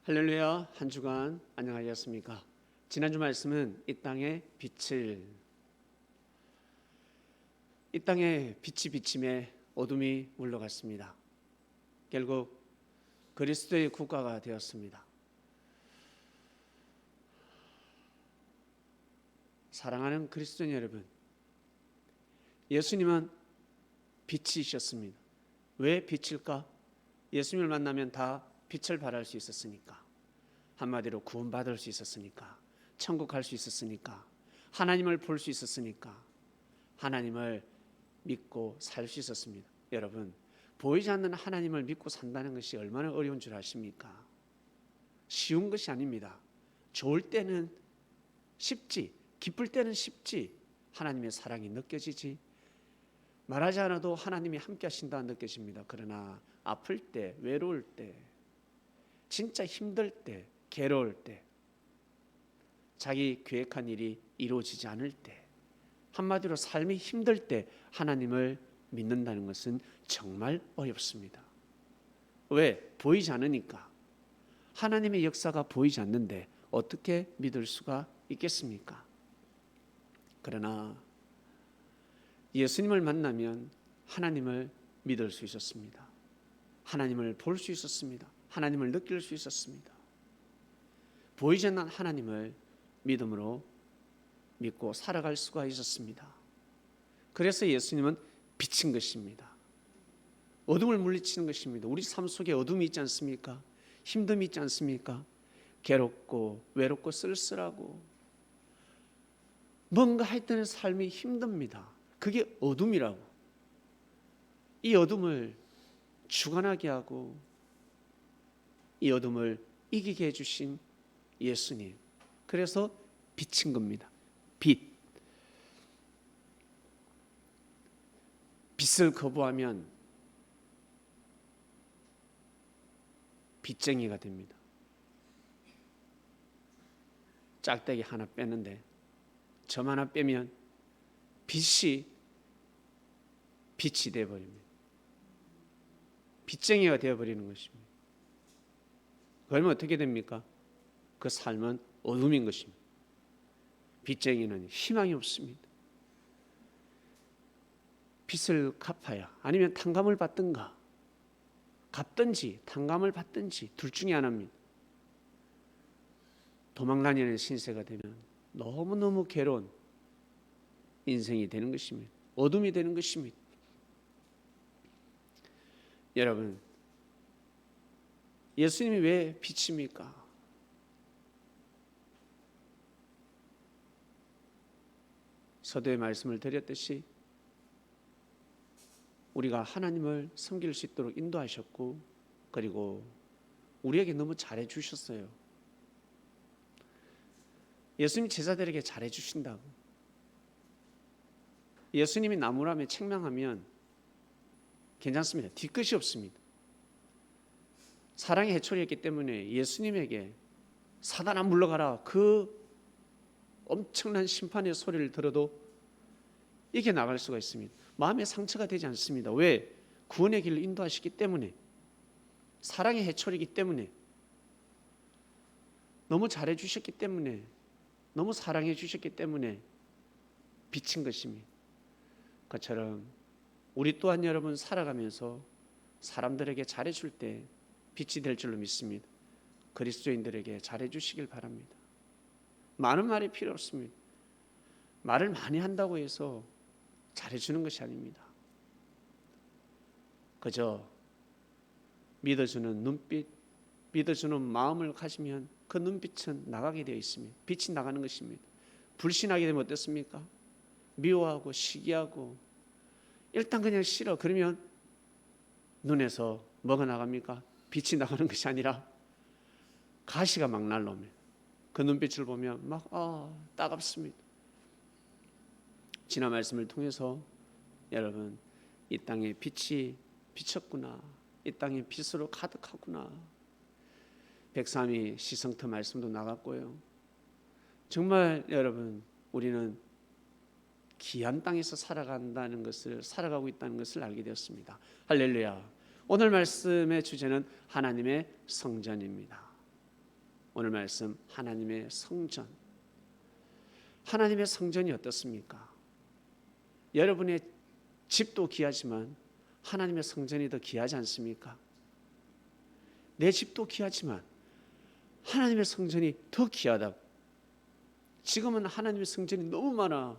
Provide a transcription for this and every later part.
할렐루야. 한 주간 안녕하셨습니까? 지난주 말씀은 이 땅에 빛이 비침에 어둠이 물러갔습니다. 결국 그리스도의 국가가 되었습니다. 사랑하는 그리스도인 여러분, 예수님은 빛이셨습니다. 왜 빛일까? 예수님을 만나면 다 빛을 발할 수 있었으니까, 한마디로 구원받을 수 있었으니까, 천국 갈 수 있었으니까, 하나님을 볼 수 있었으니까, 하나님을 믿고 살 수 있었습니다. 여러분, 보이지 않는 하나님을 믿고 산다는 것이 얼마나 어려운 줄 아십니까? 쉬운 것이 아닙니다. 좋을 때는 쉽지, 기쁠 때는 쉽지, 하나님의 사랑이 느껴지지, 말하지 않아도 하나님이 함께 하신다 느껴집니다. 그러나 아플 때, 외로울 때, 진짜 힘들 때, 괴로울 때, 자기 계획한 일이 이루어지지 않을 때, 한마디로 삶이 힘들 때 하나님을 믿는다는 것은 정말 어렵습니다. 왜? 보이지 않으니까. 하나님의 역사가 보이지 않는데 어떻게 믿을 수가 있겠습니까? 그러나 예수님을 만나면 하나님을 믿을 수 있었습니다. 하나님을 볼 수 있었습니다. 하나님을 느낄 수 있었습니다. 보이지 않는 하나님을 믿음으로 믿고 살아갈 수가 있었습니다. 그래서 예수님은 빛인 것입니다. 어둠을 물리치는 것입니다. 우리 삶 속에 어둠이 있지 않습니까? 힘듦이 있지 않습니까? 괴롭고 외롭고 쓸쓸하고 뭔가 할 때는 삶이 힘듭니다. 그게 어둠이라고. 이 어둠을 주관하게 하고 이 어둠을 이기게 해주신 예수님, 그래서 빛인 겁니다. 빛을 거부하면 빛쟁이가 됩니다. 짝대기 하나 빼는데 점 하나 빼면 빛이 되어버립니다. 빛쟁이가 되어버리는 것입니다. 그러면 어떻게 됩니까? 그 삶은 어둠인 것입니다. 빛쟁이는 희망이 없습니다. 빚을 갚아야, 아니면 탕감을 받든가, 갚든지 탕감을 받든지 둘 중에 하나입니다. 도망다니는 신세가 되면 너무너무 괴로운 인생이 되는 것입니다. 어둠이 되는 것입니다. 여러분, 예수님이 왜 빛입니까? 서두에 말씀을 드렸듯이 우리가 하나님을 섬길 수 있도록 인도하셨고, 그리고 우리에게 너무 잘해 주셨어요. 예수님이 제자들에게 잘해 주신다고. 예수님이 나무라며 책망하면 괜찮습니다. 뒤끝이 없습니다. 사랑의 해초리였기 때문에 예수님에게 사단아 물러가라, 그 엄청난 심판의 소리를 들어도 이겨나갈 수가 있습니다. 마음에 상처가 되지 않습니다. 왜? 구원의 길을 인도하시기 때문에, 사랑의 해초리이기 때문에, 너무 잘해 주셨기 때문에, 너무 사랑해 주셨기 때문에 빛인 것입니다. 그처럼 우리 또한 여러분 살아가면서 사람들에게 잘해 줄 때 빛이 될 줄로 믿습니다. 그리스도인들에게 잘해 주시길 바랍니다. 많은 말이 필요 없습니다. 말을 많이 한다고 해서 잘해주는 것이 아닙니다. 그저 믿어주는 눈빛, 믿어주는 마음을 가지면 그 눈빛은 나가게 되어 있습니다. 빛이 나가는 것입니다. 불신하게 되면 어떻습니까? 미워하고 시기하고 일단 그냥 싫어, 그러면 눈에서 뭐가 나갑니까? 빛이 나가는 것이 아니라 가시가 막 날라옵니다. 그 눈빛을 보면 막 따갑습니다. 지난 말씀을 통해서 여러분, 이 땅에 빛이 비쳤구나, 이 땅에 빛으로 가득하구나. 103이 시성터 말씀도 나갔고요. 정말 여러분, 우리는 귀한 땅에서 살아가고 있다는 것을 알게 되었습니다. 할렐루야. 오늘 말씀의 주제는 하나님의 성전입니다. 오늘 말씀 하나님의 성전. 하나님의 성전이 어떻습니까? 여러분의 집도 귀하지만 하나님의 성전이 더 귀하지 않습니까? 내 집도 귀하지만 하나님의 성전이 더 귀하다. 지금은 하나님의 성전이 너무 많아.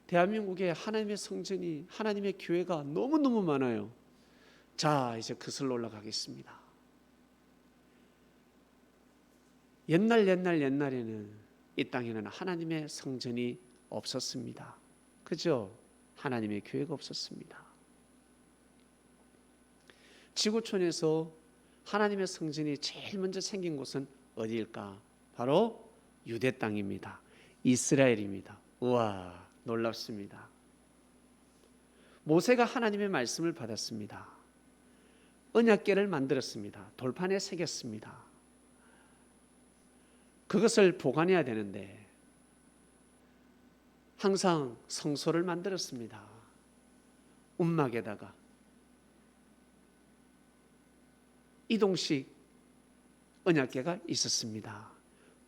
대한민국에 하나님의 성전이, 하나님의 교회가 너무너무 많아요. 자, 이제 그슬로 올라가겠습니다. 옛날에는 이 땅에는 하나님의 성전이 없었습니다. 그죠? 하나님의 교회가 없었습니다. 지구촌에서 하나님의 성전이 제일 먼저 생긴 곳은 어디일까? 바로 유대 땅입니다. 이스라엘입니다. 우와, 놀랍습니다. 모세가 하나님의 말씀을 받았습니다. 언약궤를 만들었습니다. 돌판에 새겼습니다. 그것을 보관해야 되는데 항상 성소를 만들었습니다. 움막에다가 이동식 언약궤가 있었습니다.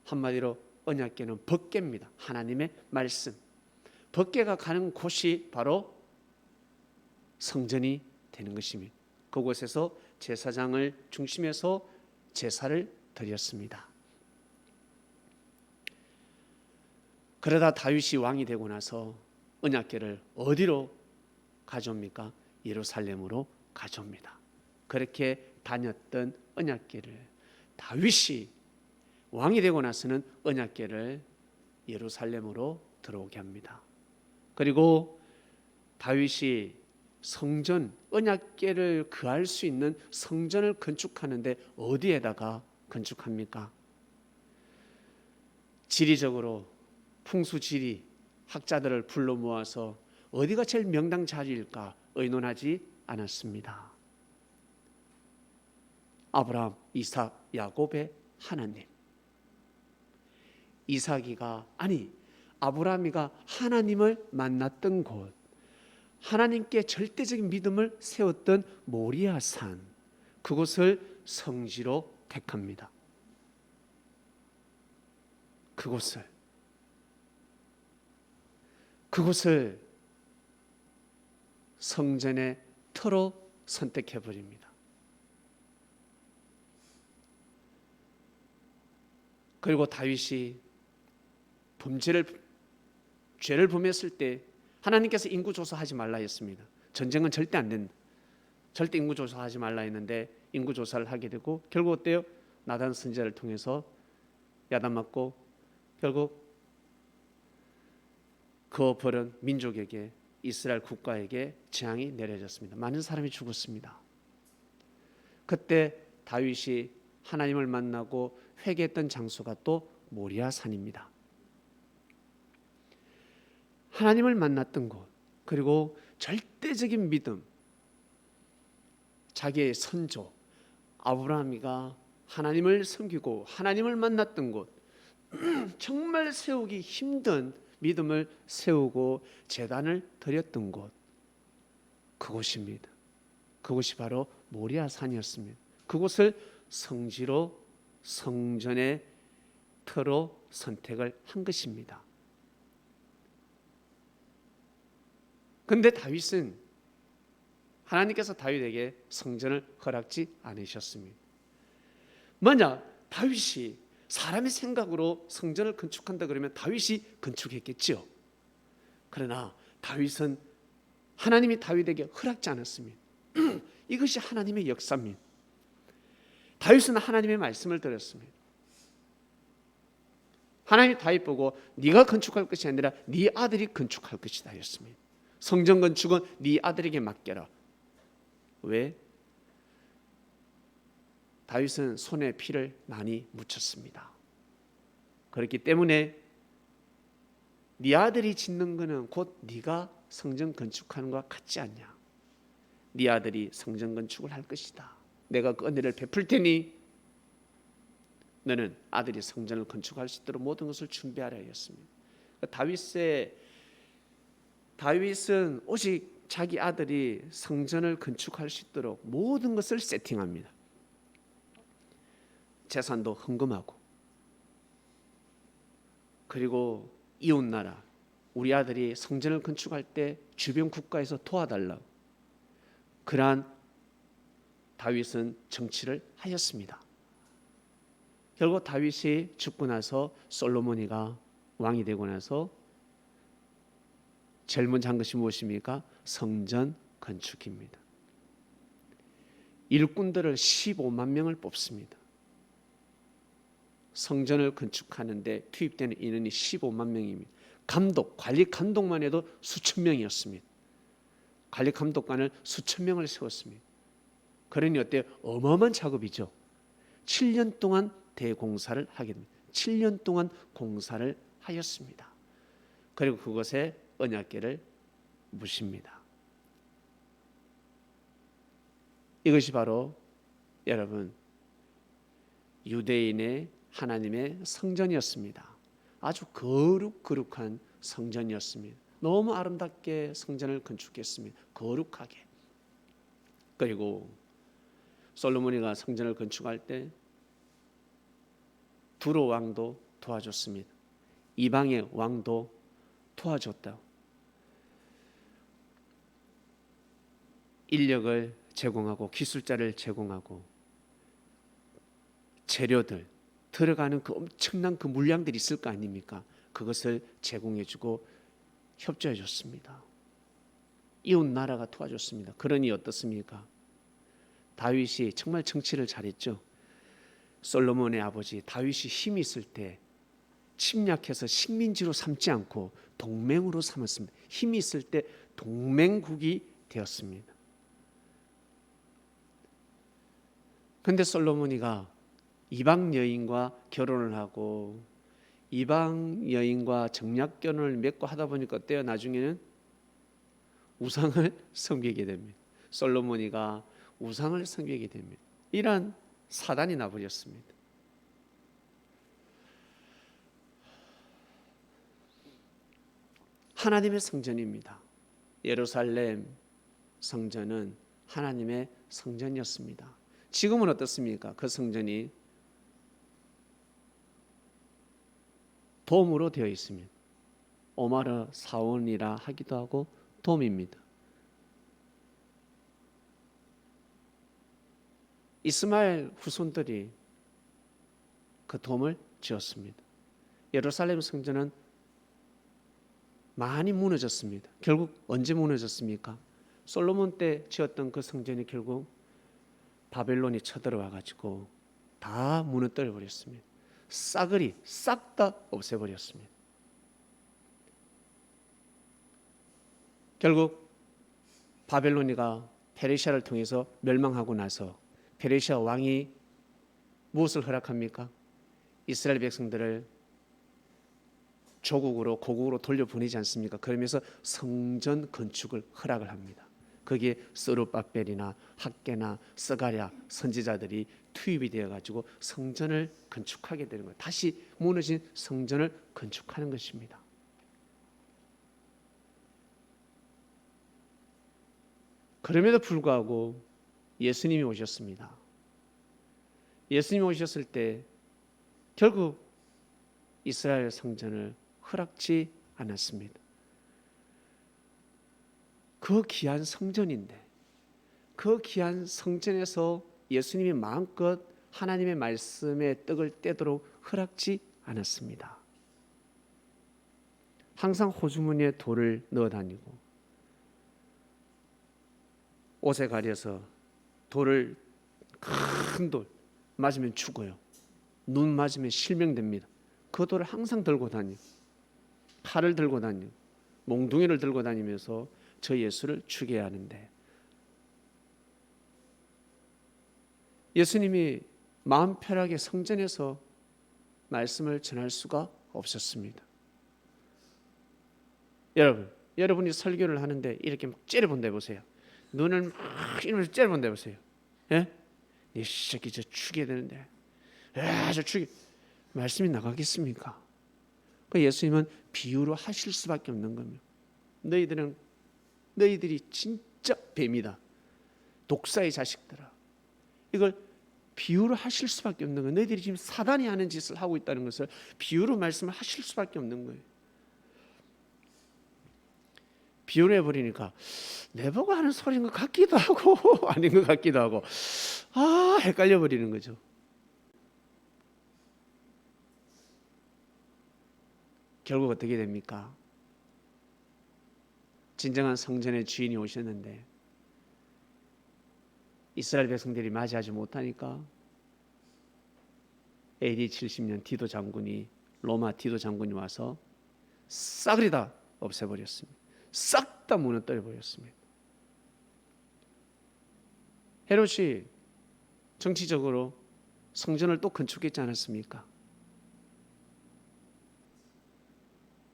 한마디로 언약궤는 법궤입니다. 하나님의 말씀. 법궤가 가는 곳이 바로 성전이 되는 것입니다. 그곳에서 제사장을 중심해서 제사를 드렸습니다. 그러다 다윗이 왕이 되고 나서 언약궤를 어디로 가져옵니까? 예루살렘으로 가져옵니다. 그렇게 다녔던 언약궤를 다윗이 왕이 되고 나서는 언약궤를 예루살렘으로 들어오게 합니다. 그리고 다윗이 성전, 언약궤를 거할 수 있는 성전을 건축하는데 어디에다가 건축합니까? 지리적으로 풍수지리 학자들을 불러 모아서 어디가 제일 명당 자리일까 의논하지 않았습니다. 아브라함, 이삭, 야곱의 하나님. 아브라함이가 하나님을 만났던 곳, 하나님께 절대적인 믿음을 세웠던 모리아산, 그곳을 성지로 택합니다. 그곳을 성전의 터로 선택해버립니다. 그리고 다윗이 죄를 범했을 때 하나님께서 인구조사하지 말라 했습니다. 전쟁은 절대 안 된다. 절대 인구조사하지 말라 했는데 인구조사를 하게 되고 결국 어때요? 나단 선지자를 통해서 야단 맞고 결국 그 벌은 민족에게, 이스라엘 국가에게 재앙이 내려졌습니다. 많은 사람이 죽었습니다. 그때 다윗이 하나님을 만나고 회개했던 장소가 또 모리아산입니다. 하나님을 만났던 곳, 그리고 절대적인 믿음, 자기의 선조 아브라함이가 하나님을 섬기고 하나님을 만났던 곳, 정말 세우기 힘든 믿음을 세우고 제단을 드렸던 곳, 그곳입니다. 그곳이 바로 모리아산이었습니다. 그곳을 성지로, 성전의 터로 선택을 한 것입니다. 그런데 다윗은 하나님께서 다윗에게 성전을 허락지 않으셨습니다. 만약 다윗이 사람의 생각으로 성전을 건축한다 그러면 다윗이 건축했겠죠. 그러나 다윗은 하나님이 다윗에게 허락지 않았습니다. 이것이 하나님의 역사입니다. 다윗은 하나님의 말씀을 들었습니다. 하나님이 다윗 보고 네가 건축할 것이 아니라 네 아들이 건축할 것이다 했습니다. 성전 건축은 네 아들에게 맡겨라. 왜? 다윗은 손에 피를 많이 묻혔습니다. 그렇기 때문에 네 아들이 짓는 것은 곧 네가 성전 건축하는 것과 같지 않냐. 네 아들이 성전 건축을 할 것이다. 내가 그 은혜를 베풀 테니 너는 아들이 성전을 건축할 수 있도록 모든 것을 준비하라 했습니다. 다윗은 오직 자기 아들이 성전을 건축할 수 있도록 모든 것을 세팅합니다. 재산도 헌금하고, 그리고 이웃나라 우리 아들이 성전을 건축할 때 주변 국가에서 도와달라고, 그러한 다윗은 정치를 하였습니다. 결국 다윗이 죽고 나서 솔로몬이가 왕이 되고 나서 제일 먼저 한 것이 무엇입니까? 성전 건축입니다. 일꾼들을 15만 명을 뽑습니다. 성전을 건축하는데 투입되는 인원이 15만 명입니다. 감독, 관리 감독만 해도 수천 명이었습니다. 관리 감독관을 수천 명을 세웠습니다. 그러니 어때요? 어마어마한 작업이죠. 7년 동안 대공사를 하게 됩니다. 7년 동안 공사를 하였습니다. 그리고 그것에 언약궤를 묻습니다. 이것이 바로 여러분 유대인의 하나님의 성전이었습니다. 아주 거룩한 성전이었습니다. 너무 아름답게 성전을 건축했습니다. 거룩하게. 그리고 솔로몬이가 성전을 건축할 때 두로 왕도 도와줬습니다. 이방의 왕도 도와줬다. 인력을 제공하고 기술자를 제공하고 재료들 들어가는 그 엄청난 그 물량들이 있을 거 아닙니까? 그것을 제공해주고 협조해줬습니다. 이웃 나라가 도와줬습니다. 그러니 어떻습니까? 다윗이 정말 정치를 잘했죠. 솔로몬의 아버지 다윗이 힘이 있을 때 침략해서 식민지로 삼지 않고 동맹으로 삼았습니다. 힘이 있을 때 동맹국이 되었습니다. 그런데 솔로몬이가 이방 여인과 결혼을 하고 이방 여인과 정략 결혼을 맺고 하다 보니까 어때요? 나중에는 우상을 섬기게 됩니다. 솔로몬이가 우상을 섬기게 됩니다. 이러한 사단이 나버렸습니다. 하나님의 성전입니다. 예루살렘 성전은 하나님의 성전이었습니다. 지금은 어떻습니까? 그 성전이 돔으로 되어 있습니다. 오마르 사원이라 하기도 하고 돔입니다. 이스마엘 후손들이 그 돔을 지었습니다. 예루살렘 성전은 많이 무너졌습니다. 결국 언제 무너졌습니까? 솔로몬 때 지었던 그 성전이 결국 바벨론이 쳐들어와 가지고 다 무너뜨려 버렸습니다. 싸그리 싹 다 없애버렸습니다. 결국 바벨론이가 페르시아를 통해서 멸망하고 나서 페르시아 왕이 무엇을 허락합니까? 이스라엘 백성들을 조국으로 고국으로 돌려보내지 않습니까? 그러면서 성전 건축을 허락을 합니다. 거기에 스룹바벨이나 학개나 스가랴 선지자들이 투입이 되어 가지고 성전을 건축하게 되는 거예요. 다시 무너진 성전을 건축하는 것입니다. 그럼에도 불구하고 예수님이 오셨습니다. 예수님이 오셨을 때 결국 이스라엘 성전을 허락지 않았습니다. 그 귀한 성전인데 그 귀한 성전에서 예수님이 마음껏 하나님의 말씀의 떡을 떼도록 허락지 않았습니다. 항상 호주머니에 돌을 넣어 다니고 옷에 가려서 돌을 큰 돌 맞으면 죽어요. 눈 맞으면 실명됩니다. 그 돌을 항상 들고 다니고 칼을 들고 다니고 몽둥이를 들고 다니면서 저 예수를 죽여야 하는데 예수님이 마음 편하게 성전에서 말씀을 전할 수가 없었습니다. 여러분이 설교를 하는데 이렇게 막 째려본다 보세요. 눈을 막 이러면서 째려본다 보세요. 예? 이 새끼 저 죽여야 되는데 저 죽여 말씀이 나가겠습니까? 그 예수님은 비유로 하실 수밖에 없는 겁니다. 너희들이 진짜 뱀이다. 독사의 자식들아. 이걸 비유로 하실 수밖에 없는 거예요. 너희들이 지금 사단이 하는 짓을 하고 있다는 것을 비유로 말씀을 하실 수밖에 없는 거예요. 비유를 해버리니까 내보고 하는 소리인 것 같기도 하고 아닌 것 같기도 하고 헷갈려 버리는 거죠. 결국 어떻게 됩니까? 진정한 성전의 주인이 오셨는데 이스라엘 백성들이 맞이하지 못하니까 AD 70년 디도 장군이 로마 디도 장군이 와서 싸그리 다 없애버렸습니다. 싹 다 무너뜨려 버렸습니다. 헤롯이 정치적으로 성전을 또 건축했지 않았습니까?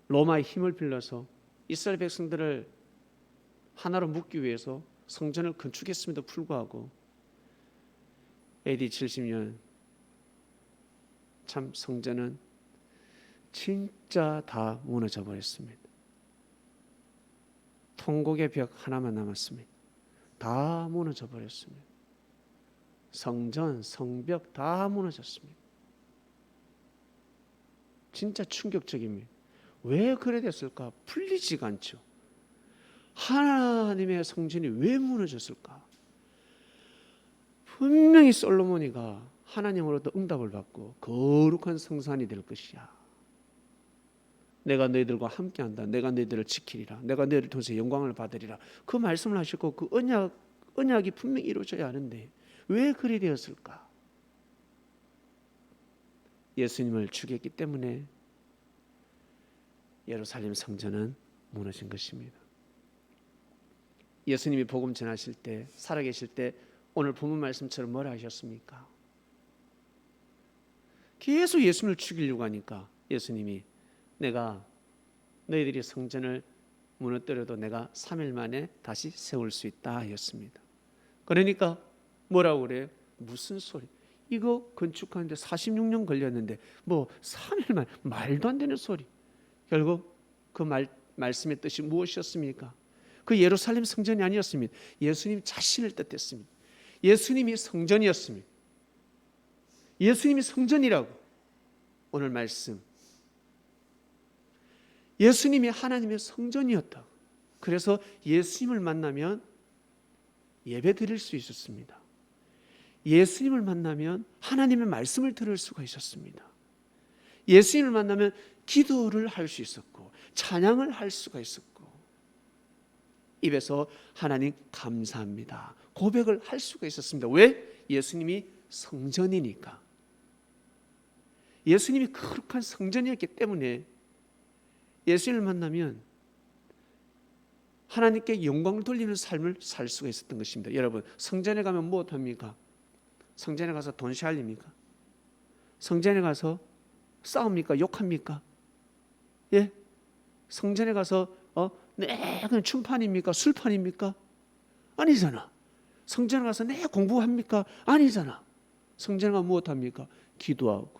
로마의 힘을 빌려서 이스라엘 백성들을 하나로 묶기 위해서 성전을 건축했음에도 불구하고 AD 70년 참 성전은 진짜 다 무너져 버렸습니다. 통곡의 벽 하나만 남았습니다. 다 무너져 버렸습니다. 성전, 성벽 다 무너졌습니다. 진짜 충격적입니다. 왜 그래 됐을까? 풀리지가 않죠. 하나님의 성전이 왜 무너졌을까? 분명히 솔로몬이가 하나님으로부터 응답을 받고 거룩한 성산이 될 것이야. 내가 너희들과 함께한다. 내가 너희들을 지키리라. 내가 너희를 통해서 영광을 받으리라. 그 말씀을 하셨고 그 언약이 분명히 이루어져야 하는데 왜 그리 되었을까? 예수님을 죽였기 때문에 예루살렘 성전은 무너진 것입니다. 예수님이 복음 전하실 때 살아계실 때 오늘 본문 말씀처럼 뭐라 하셨습니까? 계속 예수님을 죽이려고 하니까 예수님이 내가 너희들이 성전을 무너뜨려도 내가 3일 만에 다시 세울 수 있다 하였습니다. 그러니까 뭐라고 그래요? 무슨 소리? 이거 건축하는데 46년 걸렸는데 뭐 3일 만에 말도 안 되는 소리. 결국 그 말씀의 뜻이 무엇이었습니까? 그 예루살렘 성전이 아니었습니다. 예수님 자신을 뜻했습니다. 예수님이 성전이었습니다. 예수님이 성전이라고 오늘 말씀. 예수님이 하나님의 성전이었다. 그래서 예수님을 만나면 예배 드릴 수 있었습니다. 예수님을 만나면 하나님의 말씀을 들을 수가 있었습니다. 예수님을 만나면 기도를 할 수 있었고 찬양을 할 수가 있었고 입에서 하나님 감사합니다 고백을 할 수가 있었습니다. 왜? 예수님이 성전이니까. 예수님이 거룩한 성전이었기 때문에 예수님을 만나면 하나님께 영광을 돌리는 삶을 살 수가 있었던 것입니다. 여러분, 성전에 가면 무엇합니까? 성전에 가서 돈시할립니까? 성전에 가서 싸웁니까? 욕합니까? 예? 성전에 가서 그냥 춤판입니까? 술판입니까? 아니잖아. 성전에 가서 공부합니까? 아니잖아. 성전에 가면 무엇합니까? 기도하고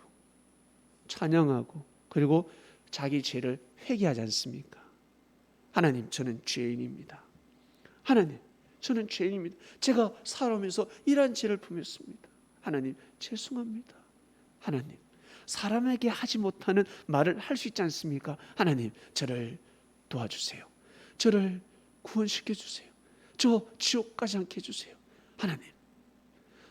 찬양하고 그리고 자기 죄를 회개하지 않습니까? 하나님, 저는 죄인입니다. 하나님, 저는 죄인입니다. 제가 살아오면서 이러한 죄를 품었습니다. 하나님, 죄송합니다. 하나님, 사람에게 하지 못하는 말을 할 수 있지 않습니까? 하나님, 저를 도와주세요. 저를 구원시켜 주세요. 저 지옥 가지 않게 해주세요. 하나님,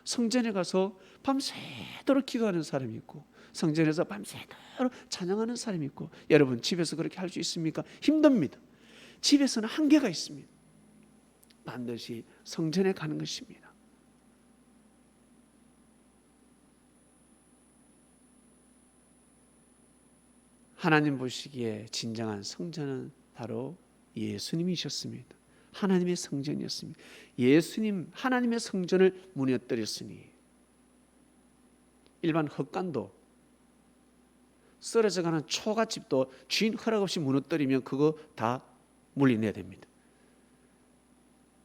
성전에 가서 밤새도록 기도하는 사람이 있고 성전에서 밤새도록 찬양하는 사람이 있고 여러분 집에서 그렇게 할 수 있습니까? 힘듭니다. 집에서는 한계가 있습니다. 반드시 성전에 가는 것입니다. 하나님 보시기에 진정한 성전은 바로 예수님이셨습니다. 하나님의 성전이었습니다. 예수님 하나님의 성전을 무너뜨렸으니 일반 헛간도 쓰러져가는 초가집도 주인 허락 없이 무너뜨리면 그거 다 물리내야 됩니다.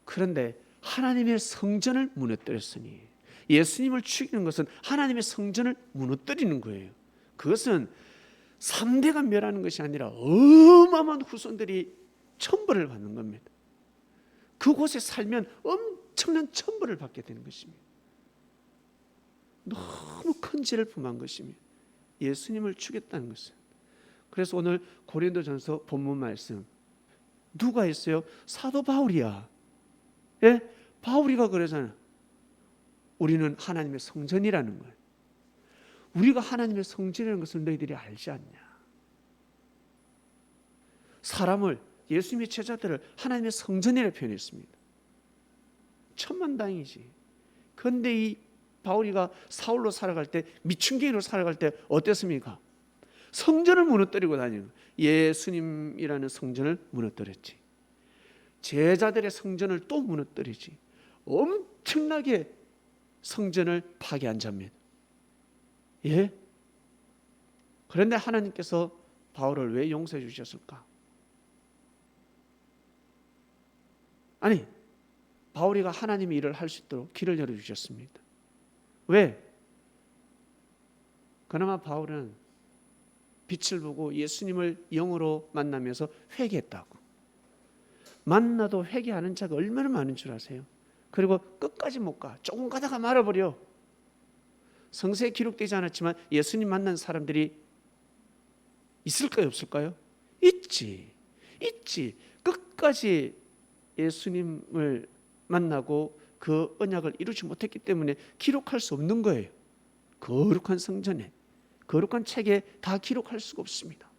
그런데 하나님의 성전을 무너뜨렸으니 예수님을 죽이는 것은 하나님의 성전을 무너뜨리는 거예요. 그것은 3대가 멸하는 것이 아니라 어마어마한 후손들이 천벌을 받는 겁니다. 그곳에 살면 엄청난 천벌을 받게 되는 것입니다. 너무 큰 죄를 범한 것입니다. 예수님을 죽였다는 것은. 그래서 오늘 고린도전서 본문 말씀 누가 했어요? 사도 바울이야. 예? 바울이가 그러잖아. 우리는 하나님의 성전이라는 거예요. 우리가 하나님의 성전이라는 것을 너희들이 알지 않냐. 사람을, 예수님의 제자들을 하나님의 성전이라고 표현했습니다. 천만다행이지. 그런데 이 바울이가 사울로 살아갈 때, 미춘경이로 살아갈 때 어땠습니까? 성전을 무너뜨리고 다니는 거예요. 예수님이라는 성전을 무너뜨렸지. 제자들의 성전을 또 무너뜨리지. 엄청나게 성전을 파괴한 자입니다. 예? 그런데 하나님께서 바울을 왜 용서해 주셨을까? 아니, 바울이가 하나님의 일을 할 수 있도록 길을 열어주셨습니다. 왜? 그나마 바울은 빛을 보고 예수님을 영으로 만나면서 회개했다고. 만나도 회개하는 자가 얼마나 많은 줄 아세요? 그리고 끝까지 못 가. 조금 가다가 말아버려. 성서에 기록되지 않았지만 예수님 만난 사람들이 있을까요? 없을까요? 있지. 끝까지 예수님을 만나고 그 언약을 이루지 못했기 때문에 기록할 수 없는 거예요. 거룩한 성전에, 거룩한 책에 다 기록할 수가 없습니다.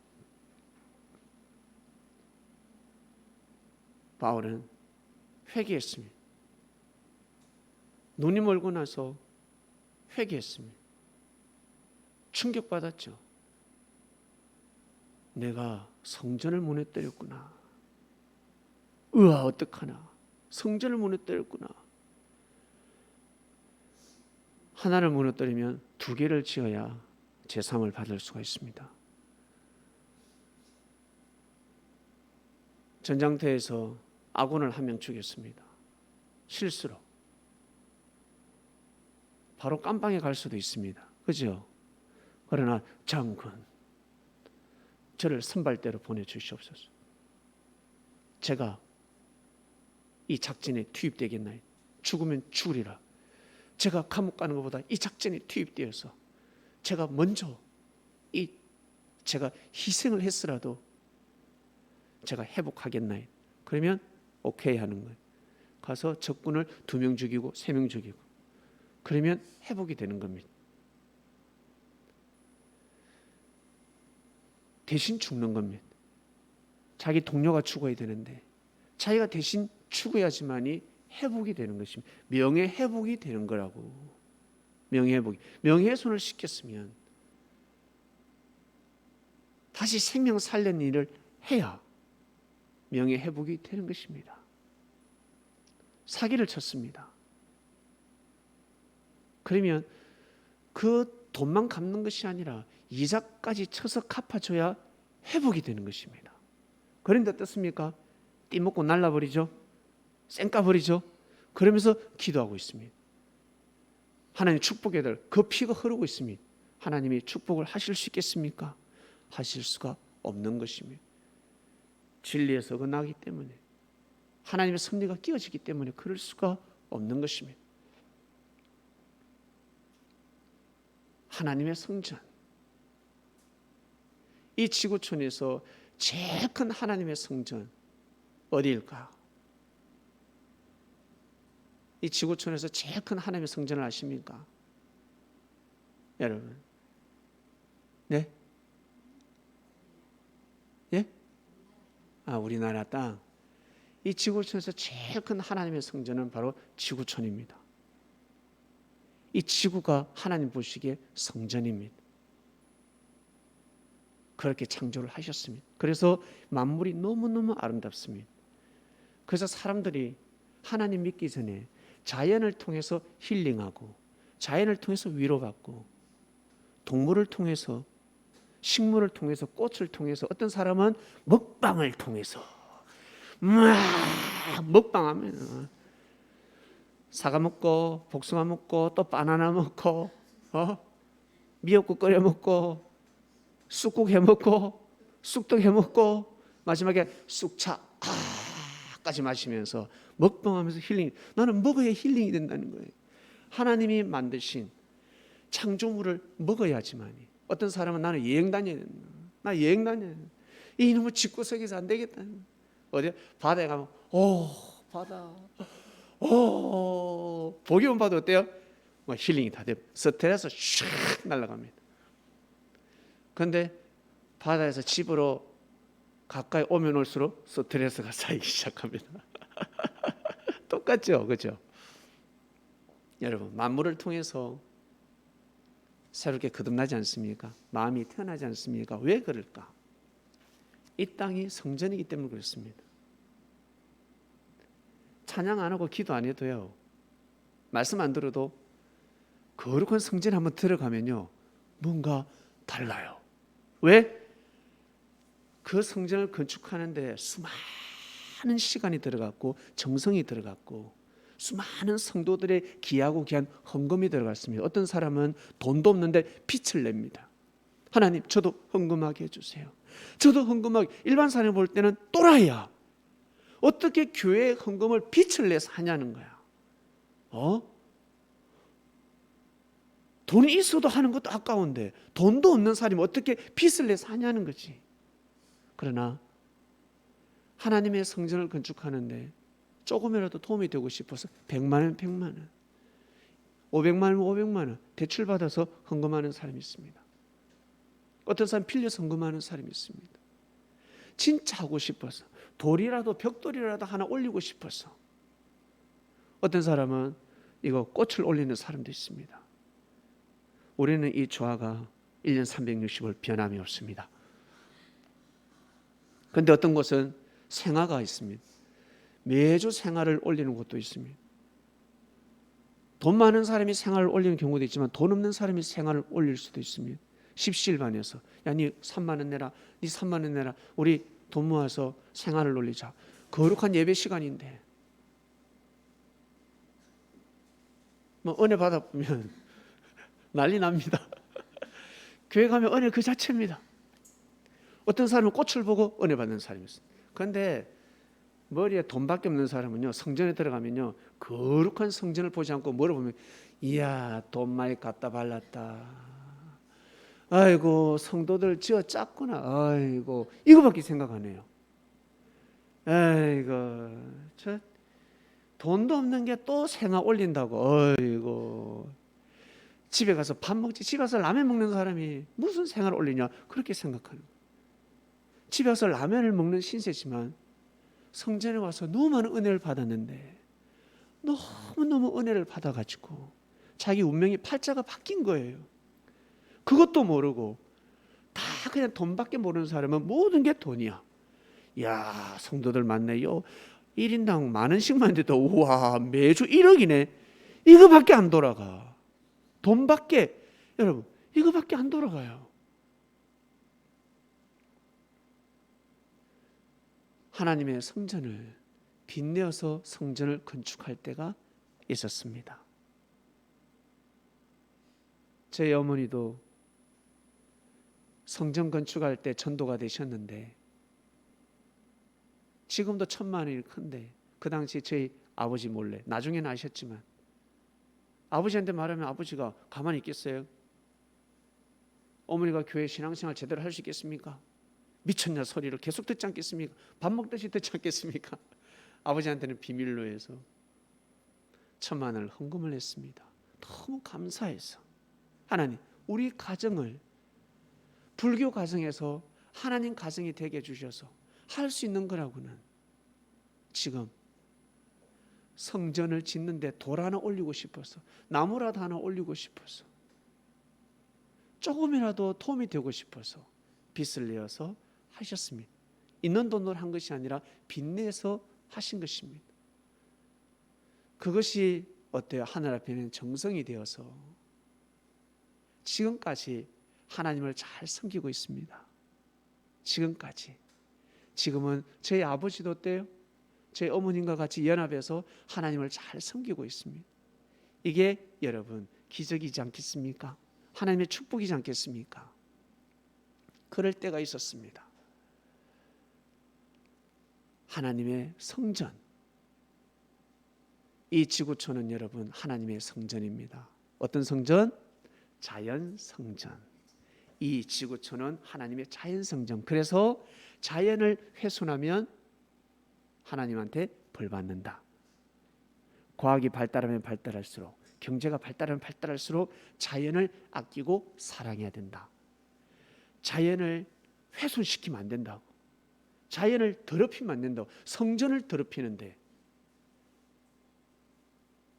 바울은 회개했습니다. 눈이 멀고 나서 회개했습니다. 충격받았죠. 내가 성전을 무너뜨렸구나. 으아, 어떡하나. 성전을 무너뜨렸구나. 하나를 무너뜨리면 두 개를 지어야 제삼을 받을 수가 있습니다. 전장터에서 아군을 한 명 죽였습니다. 실수로. 바로 깜빵에 갈 수도 있습니다. 그죠? 그러나 장군, 저를 선발대로 보내주시옵소서. 제가 이 작전에 투입되겠나요? 죽으면 죽으리라. 제가 감옥 가는 것보다 이 작전에 투입되어서 제가 먼저 제가 희생을 했으라도 제가 회복하겠나요? 그러면 오케이 하는 거예요. 가서 적군을 2명 죽이고 3명 죽이고 그러면 회복이 되는 겁니다. 대신 죽는 겁니다. 자기 동료가 죽어야 되는데 자기가 대신 죽어야지만이 회복이 되는 것입니다. 명예 회복이 되는 거라고. 명예 회복이. 명예훼손을 시켰으면 다시 생명 살리는 일을 해야 명예 회복이 되는 것입니다. 사기를 쳤습니다. 그러면 그 돈만 갚는 것이 아니라 이자까지 쳐서 갚아줘야 회복이 되는 것입니다. 그런데 어떻습니까? 띠먹고 날라버리죠. 쌩까버리죠. 그러면서 기도하고 있습니다. 하나님 축복의 들, 그 피가 흐르고 있습니다. 하나님이 축복을 하실 수 있겠습니까? 하실 수가 없는 것입니다. 진리에서 어긋나기 때문에, 하나님의 섭리가 끼어지기 때문에 그럴 수가 없는 것입니다. 하나님의 성전, 이 지구촌에서 제일 큰 하나님의 성전 어디일까? 이 지구촌에서 제일 큰 하나님의 성전을 아십니까? 여러분, 네? 예? 우리나라 땅. 이 지구촌에서 제일 큰 하나님의 성전은 바로 지구촌입니다. 이 지구가 하나님 보시기에 성전입니다. 그렇게 창조를 하셨습니다. 그래서 만물이 너무너무 아름답습니다. 그래서 사람들이 하나님 믿기 전에 자연을 통해서 힐링하고, 자연을 통해서 위로받고, 동물을 통해서, 식물을 통해서, 꽃을 통해서, 어떤 사람은 먹방을 통해서 먹방하면 사과 먹고 복숭아 먹고 또 바나나 먹고 미역국 끓여 먹고 쑥국 해 먹고 쑥떡 해 먹고 마지막에 쑥차까지 마시면서 먹방하면서 힐링. 나는 먹어야 힐링이 된다는 거예요. 하나님이 만드신 창조물을 먹어야지만이. 어떤 사람은 나는 여행 다녀야 된다. 나 여행 다녀야 된다. 이놈의 집구석에서 안 되겠다. 어디 바다에 가면 오 바다 오 보기만 봐도 어때요? 뭐 힐링이 다 되고 스트레스 샥 날아갑니다. 그런데 바다에서 집으로 가까이 오면 올수록 스트레스가 쌓이기 시작합니다. 똑같죠, 그렇죠? 여러분 만물을 통해서 새롭게 거듭나지 않습니까? 마음이 태어나지 않습니까? 왜 그럴까? 이 땅이 성전이기 때문에 그렇습니다. 찬양 안 하고 기도 안 해도요, 말씀 안 들어도 거룩한 성전에 한번 들어가면요 뭔가 달라요. 왜? 그 성전을 건축하는데 수많은 시간이 들어갔고 정성이 들어갔고 수많은 성도들의 귀하고 귀한 헌금이 들어갔습니다. 어떤 사람은 돈도 없는데 빚을 냅니다. 하나님 저도 헌금하게 해주세요. 저도 헌금하게. 일반 사람이 볼 때는 또라이야. 어떻게 교회에 헌금을 빚을 내서 하냐는 거야. 돈이 있어도 하는 것도 아까운데 돈도 없는 사람이 어떻게 빚을 내서 하냐는 거지. 그러나 하나님의 성전을 건축하는데 조금이라도 도움이 되고 싶어서 100만 원, 100만 원, 500만 원, 500만 원 대출받아서 헌금하는 사람이 있습니다. 어떤 사람 빌려서 헌금하는 사람이 있습니다. 진짜 하고 싶어서 돌이라도 벽돌이라도 하나 올리고 싶어서. 어떤 사람은 이거 꽃을 올리는 사람도 있습니다. 우리는 이 조화가 1년 360일 변함이 없습니다. 그런데 어떤 곳은 생화가 있습니다. 매주 생화를 올리는 곳도 있습니다. 돈 많은 사람이 생화를 올리는 경우도 있지만 돈 없는 사람이 생화를 올릴 수도 있습니다. 십시일반에서 야, 니 3만 원 내라, 니 3만 원 내라, 우리 돈 모아서 생화를 올리자. 거룩한 예배 시간인데 뭐 은혜 받아보면 난리 납니다. 교회 가면 은혜 그 자체입니다. 어떤 사람은 꽃을 보고 은혜 받는 사람이 있어요. 그런데 머리에 돈밖에 없는 사람은요, 성전에 들어가면요 거룩한 성전을 보지 않고 뭐를 보면 이야 돈 많이 갖다 발랐다, 아이고 성도들 지어 짰구나, 아이고 이거밖에 생각 안 해요. 아이고 저 돈도 없는 게 또 생화 올린다고, 아이고 집에 가서 밥 먹지, 집에 가서 라면 먹는 사람이 무슨 생화를 올리냐 그렇게 생각하는 거예요. 집에 가서 라면을 먹는 신세지만 성전에 와서 너무 많은 은혜를 받았는데 너무너무 은혜를 받아가지고 자기 운명이 팔자가 바뀐 거예요. 그것도 모르고 다 그냥 돈밖에 모르는 사람은 모든 게 돈이야. 야 성도들 많네요. 1인당 만 원씩만 돼도 우와 매주 1억이네. 이거밖에 안 돌아가. 돈밖에, 여러분 이거밖에 안 돌아가요. 하나님의 성전을 빚내어서 성전을 건축할 때가 있었습니다. 제 어머니도 성전 건축할 때 전도가 되셨는데 지금도 1,000만 원이 큰데 그 당시 저희 아버지 몰래, 나중에는 아셨지만 아버지한테 말하면 아버지가 가만히 있겠어요? 어머니가 교회 신앙생활 제대로 할 수 있겠습니까? 미쳤냐 소리를 계속 듣지 않겠습니까? 밥 먹듯이 듣지 않겠습니까? 아버지한테는 비밀로 해서 1,000만 원을 헌금을 했습니다. 너무 감사해서 하나님 우리 가정을 불교 가정에서 하나님 가정이 되게 해주셔서 할 수 있는 거라고는, 지금 성전을 짓는데 돌 하나 올리고 싶어서, 나무라도 하나 올리고 싶어서, 조금이라도 도움이 되고 싶어서 빚을 내어서 하셨습니다. 있는 돈으로 한 것이 아니라 빚내서 하신 것입니다. 그것이 어때요? 하늘 앞에는 정성이 되어서 지금까지 하나님을 잘 섬기고 있습니다. 지금까지. 지금은 저희 아버지도 어때요? 저희 어머님과 같이 연합해서 하나님을 잘 섬기고 있습니다. 이게 여러분 기적이지 않겠습니까? 하나님의 축복이지 않겠습니까? 그럴 때가 있었습니다. 하나님의 성전, 이 지구촌은 여러분 하나님의 성전입니다. 어떤 성전? 자연 성전. 이 지구촌은 하나님의 자연 성전. 그래서 자연을 훼손하면 하나님한테 벌 받는다. 과학이 발달하면 발달할수록, 경제가 발달하면 발달할수록 자연을 아끼고 사랑해야 된다. 자연을 훼손시키면 안 된다고. 자연을 더럽히면 안 된다고. 성전을 더럽히는데,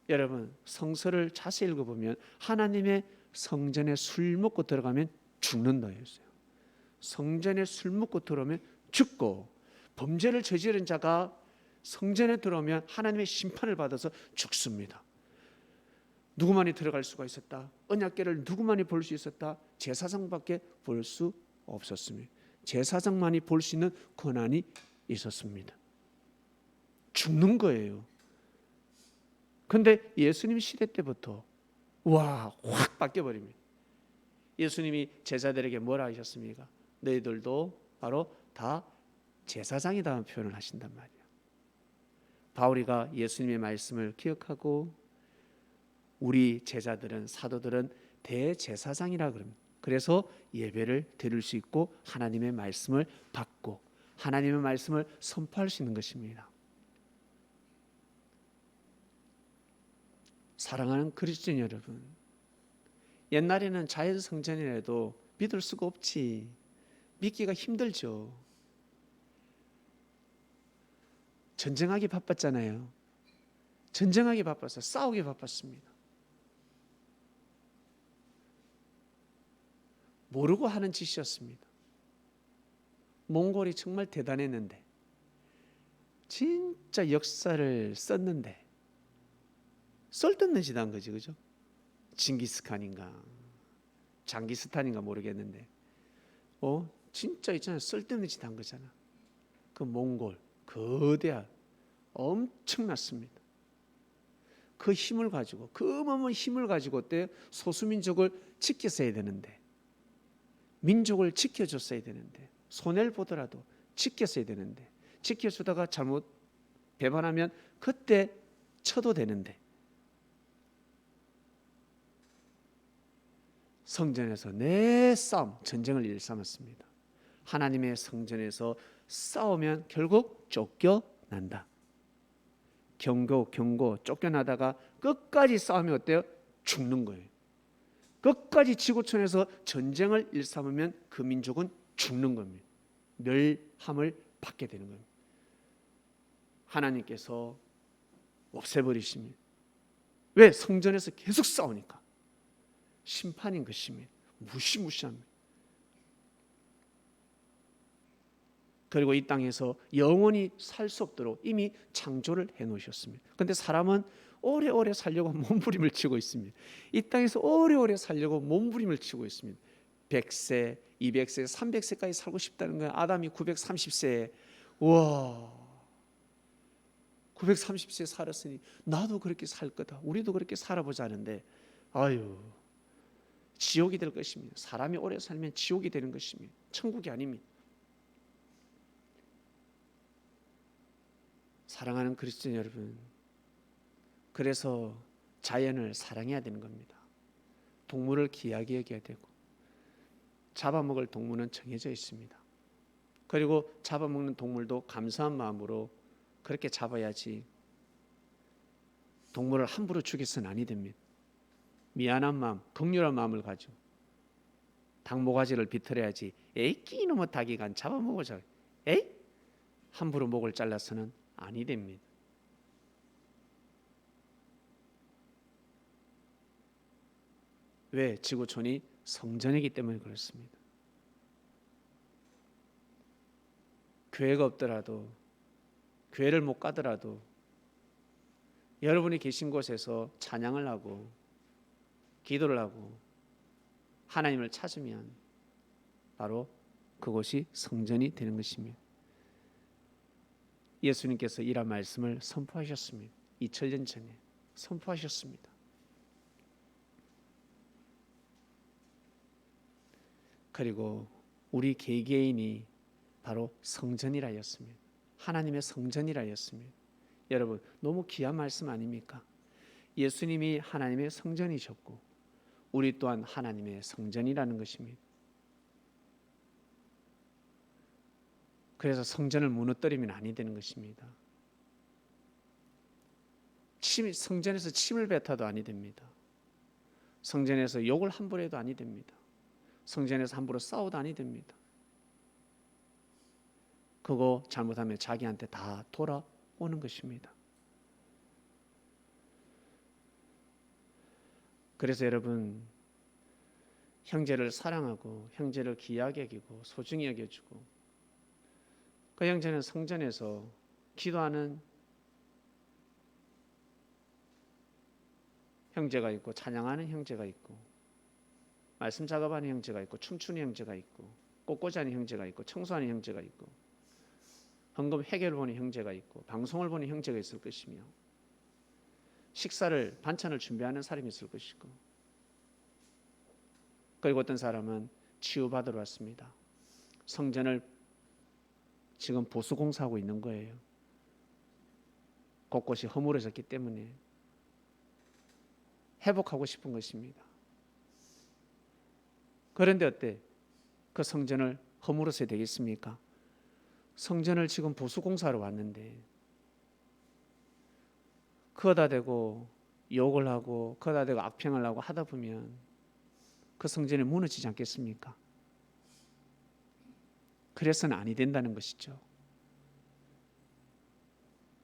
여러분 성서를 자세히 읽어보면 하나님의 성전에 술 먹고 들어가면 죽는다 했어요. 성전에 술 먹고 들어오면 죽고, 범죄를 저지른 자가 성전에 들어오면 하나님의 심판을 받아서 죽습니다. 누구만이 들어갈 수가 있었다? 언약궤를 누구만이 볼 수 있었다? 제사장밖에 볼 수 없었습니다. 제사장만이 볼 수 있는 권한이 있었습니다. 죽는 거예요. 그런데 예수님 시대 때부터 확 바뀌어버립니다. 예수님이 제자들에게 뭐라 하셨습니까? 너희들도 바로 다 제사장이다는 표현을 하신단 말이에요. 바울이가 예수님의 말씀을 기억하고 우리 제자들은, 사도들은 대제사장이라 그럽니다. 그래서 예배를 드릴 수 있고 하나님의 말씀을 받고 하나님의 말씀을 선포할 수 있는 것입니다. 사랑하는 그리스도인 여러분, 옛날에는 자연 성전이라도 믿을 수가 없지. 믿기가 힘들죠. 전쟁하기 바빴잖아요. 전쟁하기 바빠서 싸우기 바빴습니다. 모르고 하는 짓이었습니다. 몽골이 정말 대단했는데, 진짜 역사를 썼는데 쓸데없는 짓 한 거지, 그죠? 징기스칸인가 장기스탄인가 모르겠는데, 진짜 있잖아요. 쓸데없는 짓 한 거잖아. 그 몽골 거대한 엄청났습니다. 그 힘을 가지고, 그 어마어마한 힘을 가지고 어때요? 소수민족을 지켰어야 되는데, 민족을 지켜줬어야 되는데, 손해를 보더라도 지켰어야 되는데, 지켜주다가 잘못 배반하면 그때 쳐도 되는데, 성전에서 내 싸움, 전쟁을 일삼았습니다. 하나님의 성전에서 싸우면 결국 쫓겨난다. 경고 쫓겨나다가 끝까지 싸우면 어때요? 죽는 거예요. 끝까지 지구촌에서 전쟁을 일삼으면 그 민족은 죽는 겁니다. 멸함을 받게 되는 겁니다. 하나님께서 없애버리십니다. 왜? 성전에서 계속 싸우니까. 심판인 것입니다. 무시무시합니다. 그리고 이 땅에서 영원히 살 수 없도록 이미 창조를 해놓으셨습니다. 그런데 사람은 오래오래 살려고 몸부림을 치고 있습니다. 이 땅에서 오래오래 살려고 몸부림을 치고 있습니다. 100세, 200세, 300세까지 살고 싶다는 거예요. 아담이 930세에 930세 살았으니 나도 그렇게 살 거다. 우리도 그렇게 살아보자는데 지옥이 될 것입니다. 사람이 오래 살면 지옥이 되는 것입니다. 천국이 아닙니다. 사랑하는 그리스도인 여러분, 그래서 자연을 사랑해야 되는 겁니다. 동물을 귀하게 여겨야 되고, 잡아먹을 동물은 정해져 있습니다. 그리고 잡아먹는 동물도 감사한 마음으로 그렇게 잡아야지, 동물을 함부로 죽여서는 아니 됩니다. 미안한 마음, 긍휼한 마음을 가지고 닭모가지를 비틀어야지. 끼놈의 닭이간 잡아먹어자. 함부로 목을 잘라서는 아니 됩니다. 왜? 지구촌이 성전이기 때문에 그렇습니다. 교회가 없더라도, 교회를 못 가더라도 여러분이 계신 곳에서 찬양을 하고 기도를 하고 하나님을 찾으면 바로 그곳이 성전이 되는 것입니다. 예수님께서 이런 말씀을 선포하셨습니다. 2000년 전에 선포하셨습니다. 그리고 우리 개개인이 바로 성전이라 하였습니다. 하나님의 성전이라 하였습니다. 여러분, 너무 귀한 말씀 아닙니까? 예수님이 하나님의 성전이셨고 우리 또한 하나님의 성전이라는 것입니다. 그래서 성전을 무너뜨리면 아니 되는 것입니다. 성전에서 침을 뱉어도 아니 됩니다. 성전에서 욕을 함부로 해도 아니 됩니다. 성전에서 함부로 싸워도 아니 됩니다. 그거 잘못하면 자기한테 다 돌아오는 것입니다. 그래서 여러분, 형제를 사랑하고 형제를 귀하게 여기고 소중히 여겨주고, 그 형제는 성전에서 기도하는 형제가 있고, 찬양하는 형제가 있고, 말씀 작업하는 형제가 있고, 춤추는 형제가 있고, 꽃꽂이하는 형제가 있고, 청소하는 형제가 있고, 헌금 회계를 보는 형제가 있고, 방송을 보는 형제가 있을 것이며, 식사를 반찬을 준비하는 사람이 있을 것이고, 그리고 어떤 사람은 치유받으러 왔습니다. 성전을 지금 보수공사하고 있는 거예요. 곳곳이 허물어졌기 때문에 회복하고 싶은 것입니다. 그런데 어때? 그 성전을 허물어서야 되겠습니까? 성전을 지금 보수공사하러 왔는데 그거다 대고 욕을 하고 그거다 대고 악평을 하고 하다 보면 그 성전이 무너지지 않겠습니까? 그래서는 아니 된다는 것이죠.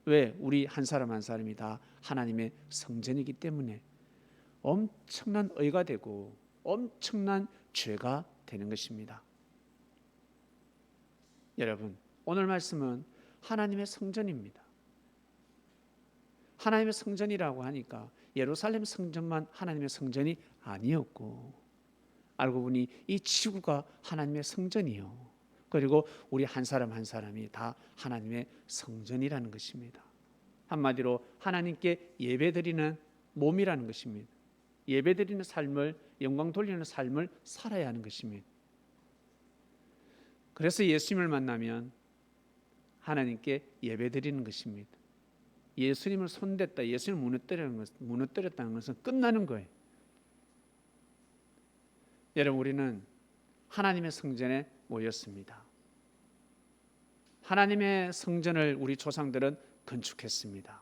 왜? 우리 한 사람 한 사람이 다 하나님의 성전이기 때문에 엄청난 의가 되고 엄청난 죄가 되는 것입니다. 여러분, 오늘 말씀은 하나님의 성전입니다. 하나님의 성전이라고 하니까 예루살렘 성전만 하나님의 성전이 아니었고, 알고 보니 이 지구가 하나님의 성전이요, 그리고 우리 한 사람 한 사람이 다 하나님의 성전이라는 것입니다. 한마디로 하나님께 예배드리는 몸이라는 것입니다. 예배드리는 삶을, 영광 돌리는 삶을 살아야 하는 것입니다. 그래서 예수님을 만나면 하나님께 예배드리는 것입니다. 예수님을 손댔다, 예수님을 무너뜨렸다는 것은 끝나는 거예요. 여러분, 우리는 하나님의 성전에 모였습니다. 하나님의 성전을 우리 조상들은 건축했습니다.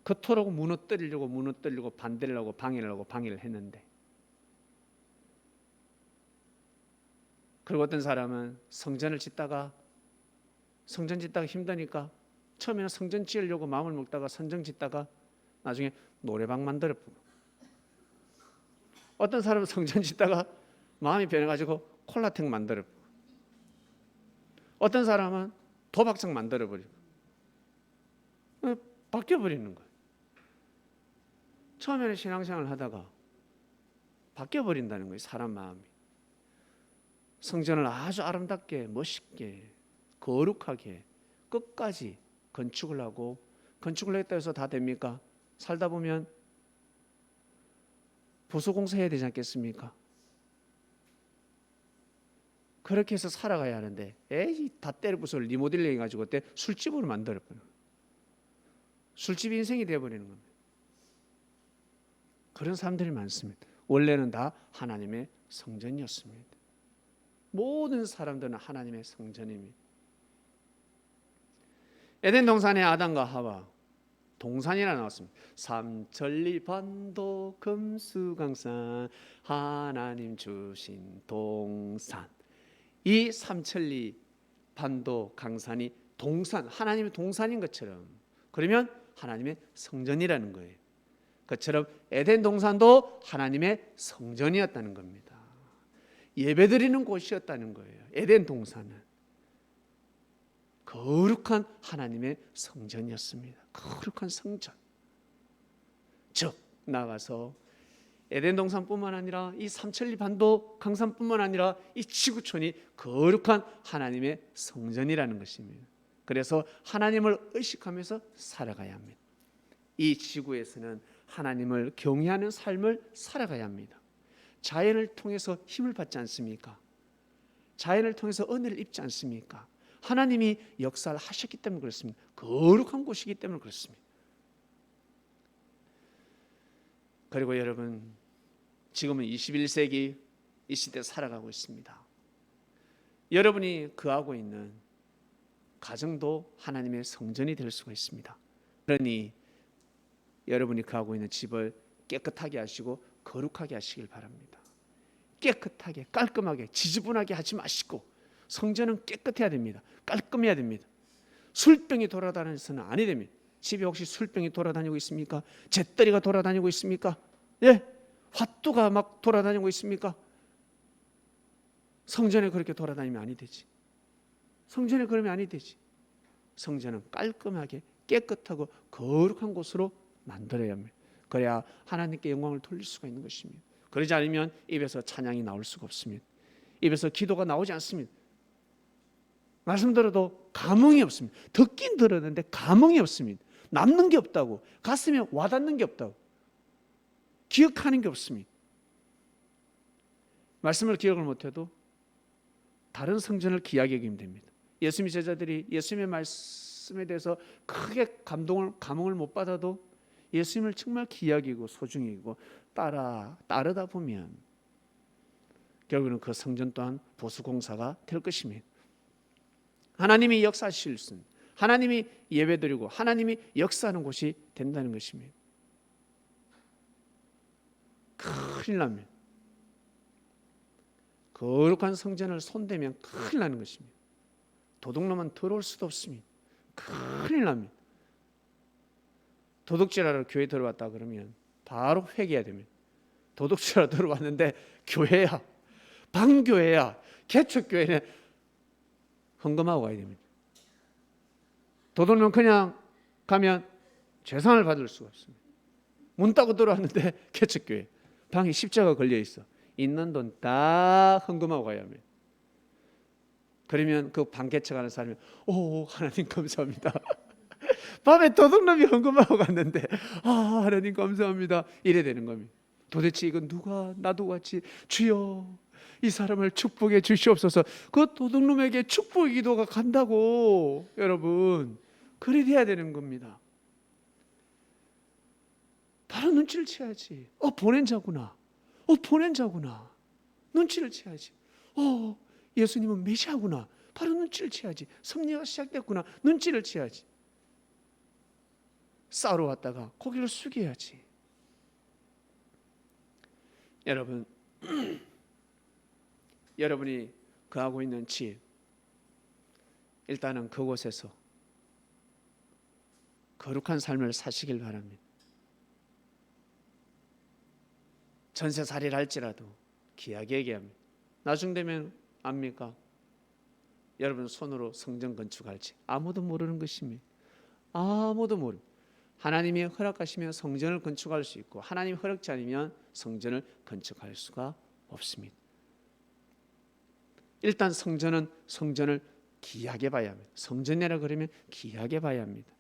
그토록 무너뜨리려고 반대를 하고 방해를 했는데, 그리고 어떤 사람은 성전 짓다가 힘드니까 처음에는 성전 지으려고 마음을 먹다가 성전 짓다가 나중에 노래방 만들어 부르고, 어떤 사람은 성전 짓다가 마음이 변해가지고 콜라텍 만들어 부르고, 어떤 사람은 도박장 만들어 버리고 바뀌어 버리는 거예요. 처음에는 신앙생활을 하다가 바뀌어 버린다는 거예요. 사람 마음이. 성전을 아주 아름답게 멋있게 거룩하게 끝까지 건축을 했다 해서 다 됩니까? 살다 보면 보수공사해야 되지 않겠습니까? 그렇게 해서 살아가야 하는데, 다 때려 부숴 리모델링 해가지고 그때 술집으로 만들어버려요. 술집이 인생이 되어버리는 겁니다. 그런 사람들이 많습니다. 원래는 다 하나님의 성전이었습니다. 모든 사람들은 하나님의 성전입니다. 에덴 동산에 아담과 하와, 동산이라 나왔습니다. 삼천리 반도 금수강산, 하나님 주신 동산. 이 삼천리 반도 강산이 동산, 하나님의 동산인 것처럼, 그러면 하나님의 성전이라는 거예요. 그처럼 에덴 동산도 하나님의 성전이었다는 겁니다. 예배드리는 곳이었다는 거예요. 에덴 동산은 거룩한 하나님의 성전이었습니다. 거룩한 성전. 즉 나가서 에덴 동산뿐만 아니라 이 삼천리 반도 강산뿐만 아니라 이 지구촌이 거룩한 하나님의 성전이라는 것입니다. 그래서 하나님을 의식하면서 살아가야 합니다. 이 지구에서는 하나님을 경외하는 삶을 살아가야 합니다. 자연을 통해서 힘을 받지 않습니까? 자연을 통해서 은혜를 입지 않습니까? 하나님이 역사를 하셨기 때문에 그렇습니다. 거룩한 곳이기 때문에 그렇습니다. 그리고 여러분, 지금은 21세기 이 시대에 살아가고 있습니다. 여러분이 거하고 있는 가정도 하나님의 성전이 될 수가 있습니다. 그러니 여러분이 거하고 있는 집을 깨끗하게 하시고 거룩하게 하시길 바랍니다. 깨끗하게 깔끔하게 지저분하게 하지 마시고, 성전은 깨끗해야 됩니다. 깔끔해야 됩니다. 술병이 돌아다니서는 아니 됩니다. 집에 혹시 술병이 돌아다니고 있습니까? 잿더리가 돌아다니고 있습니까? 예, 화뚜가 막 돌아다니고 있습니까? 성전에 그렇게 돌아다니면 아니 되지. 성전에 그러면 아니 되지. 성전은 깔끔하게 깨끗하고 거룩한 곳으로 만들어야 합니다. 그래야 하나님께 영광을 돌릴 수가 있는 것입니다. 그러지 않으면 입에서 찬양이 나올 수가 없습니다. 입에서 기도가 나오지 않습니다. 말씀 들어도 감흥이 없습니다. 듣긴 들었는데 감흥이 없습니다. 남는 게 없다고, 가슴에 와닿는 게 없다고, 기억하는 게 없습니다. 말씀을 기억을 못해도 다른 성전을 귀하게 여기면 됩니다. 예수님의 제자들이 예수님의 말씀에 대해서 크게 감흥을 못 받아도 예수님을 정말 귀하게 여기고 소중히 여기고 따르다 보면 결국은 그 성전 또한 보수공사가 될 것입니다. 하나님이 역사하실 수, 하나님이 예배드리고 하나님이 역사하는 곳이 된다는 것입니다. 큰일 납니다. 거룩한 성전을 손대면 큰일 나는 것입니다. 도둑놈은 들어올 수도 없습니다. 큰일 납니다. 도둑질하러 교회 들어왔다 그러면 바로 회개해야 됩니다. 도둑질하러 들어왔는데 교회야, 방교회야, 개척교회는 헌금하고 가야 됩니다. 도둑놈은 그냥 가면 재산을 받을 수가 없습니다. 문 따고 들어왔는데 개척교회 방에 십자가 걸려 있어. 있는 돈 다 헌금하고 가야 합니다. 그러면 그 방 개척하는 사람이 오 하나님 감사합니다. 밤에 도둑놈이 헌금하고 갔는데 하나님 감사합니다. 이래 되는 겁니다. 도대체 이건 누가 나도 같이 주여 이 사람을 축복해 주시옵소서. 그 도둑놈에게 축복의 기도가 간다고. 여러분 그래 돼야 되는 겁니다. 바로 눈치를 채야지. 보낸 자구나. 보낸 자구나. 눈치를 채야지. 예수님은 메시아구나. 바로 눈치를 채야지. 섭리가 시작됐구나. 눈치를 채야지. 싸우러 왔다가 고개를 숙여야지. 여러분, 여러분이 거하고 있는 집, 일단은 그곳에서 거룩한 삶을 사시길 바랍니다. 전세살이를 할지라도 귀하게 얘기합니다. 나중 되면 압니까? 여러분 손으로 성전 건축할지 아무도 모르는 것입니다. 아무도 모릅니다. 하나님이 허락하시면 성전을 건축할 수 있고 하나님이 허락지 않으면 성전을 건축할 수가 없습니다. 일단 성전을 귀하게 봐야 합니다. 성전이라 그러면 귀하게 봐야 합니다.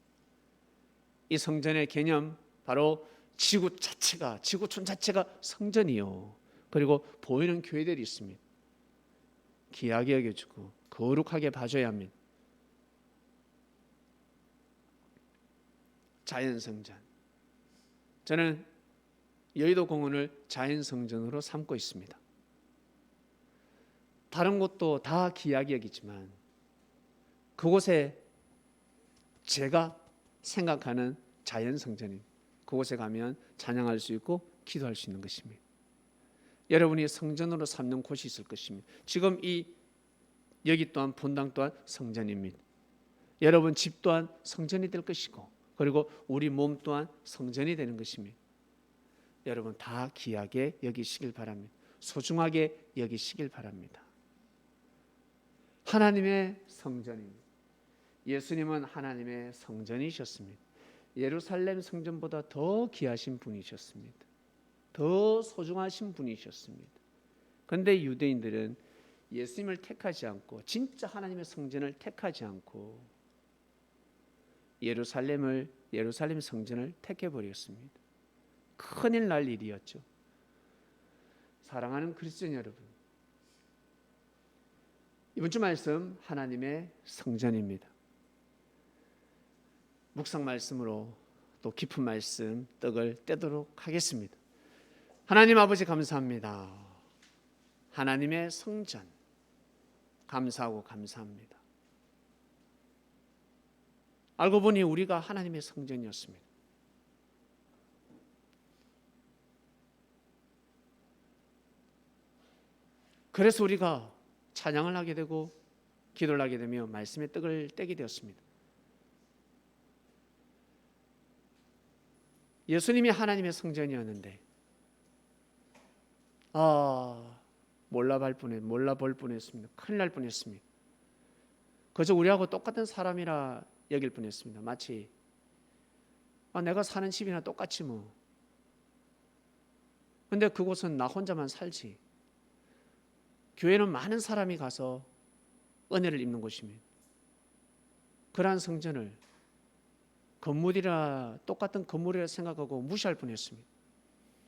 이 성전의 개념 바로 지구촌 자체가 성전이요. 그리고 보이는 교회들이 있습니다. 귀하게 여겨주고 거룩하게 봐줘야 합니다. 자연성전. 저는 여의도 공원을 자연성전으로 삼고 있습니다. 다른 곳도 다 귀하게 여기지만 그곳에 제가 생각하는 자연성전입니다. 그곳에 가면 찬양할 수 있고 기도할 수 있는 것입니다. 여러분이 성전으로 삼는 곳이 있을 것입니다. 지금 여기 또한 본당 또한 성전입니다. 여러분 집 또한 성전이 될 것이고 그리고 우리 몸 또한 성전이 되는 것입니다. 여러분 다 귀하게 여기시길 바랍니다. 소중하게 여기시길 바랍니다. 하나님의 성전입니다. 예수님은 하나님의 성전이셨습니다. 예루살렘 성전보다 더 귀하신 분이셨습니다. 더 소중하신 분이셨습니다. 그런데 유대인들은 예수님을 택하지 않고 진짜 하나님의 성전을 택하지 않고 예루살렘 성전을 택해버렸습니다. 큰일 날 일이었죠. 사랑하는 그리스도인 여러분, 이번 주 말씀 하나님의 성전입니다. 묵상 말씀으로 또 깊은 말씀 떡을 떼도록 하겠습니다. 하나님 아버지 감사합니다. 하나님의 성전 감사하고 감사합니다. 알고 보니 우리가 하나님의 성전이었습니다. 그래서 우리가 찬양을 하게 되고 기도를 하게 되며 말씀의 떡을 떼게 되었습니다. 예수님이 하나님의 성전이었는데 몰라볼 뻔했습니다. 큰일 날 뻔했습니다. 그저 우리하고 똑같은 사람이라 여길 뻔했습니다. 마치 내가 사는 집이나 똑같지 뭐. 근데 그곳은 나 혼자만 살지. 교회는 많은 사람이 가서 은혜를 입는 곳입니다. 그러한 성전을 똑같은 건물이라 생각하고 무시할 뻔했습니다.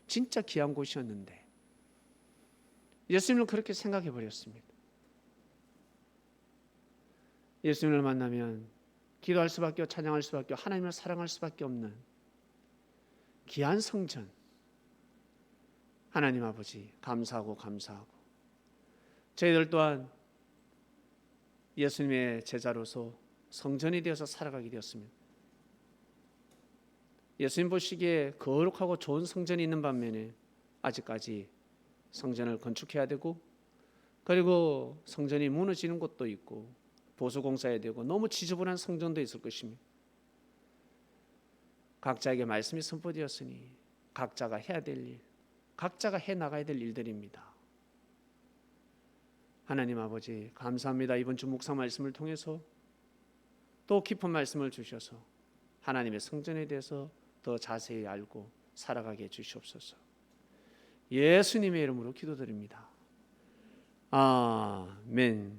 진짜 귀한 곳이었는데 예수님을 그렇게 생각해 버렸습니다. 예수님을 만나면 기도할 수밖에 찬양할 수밖에 하나님을 사랑할 수밖에 없는 귀한 성전 하나님 아버지 감사하고 저희들 또한 예수님의 제자로서 성전이 되어서 살아가게 되었습니다. 예수님 보시기에 거룩하고 좋은 성전이 있는 반면에 아직까지 성전을 건축해야 되고 그리고 성전이 무너지는 곳도 있고 보수공사해야 되고 너무 지저분한 성전도 있을 것입니다. 각자에게 말씀이 선포되었으니 각자가 해야 될 일, 각자가 해나가야 될 일들입니다. 하나님 아버지 감사합니다. 이번 주 묵상 말씀을 통해서 또 깊은 말씀을 주셔서 하나님의 성전에 대해서 더 자세히 알고 살아가게 해주시옵소서. 예수님의 이름으로 기도드립니다. 아멘.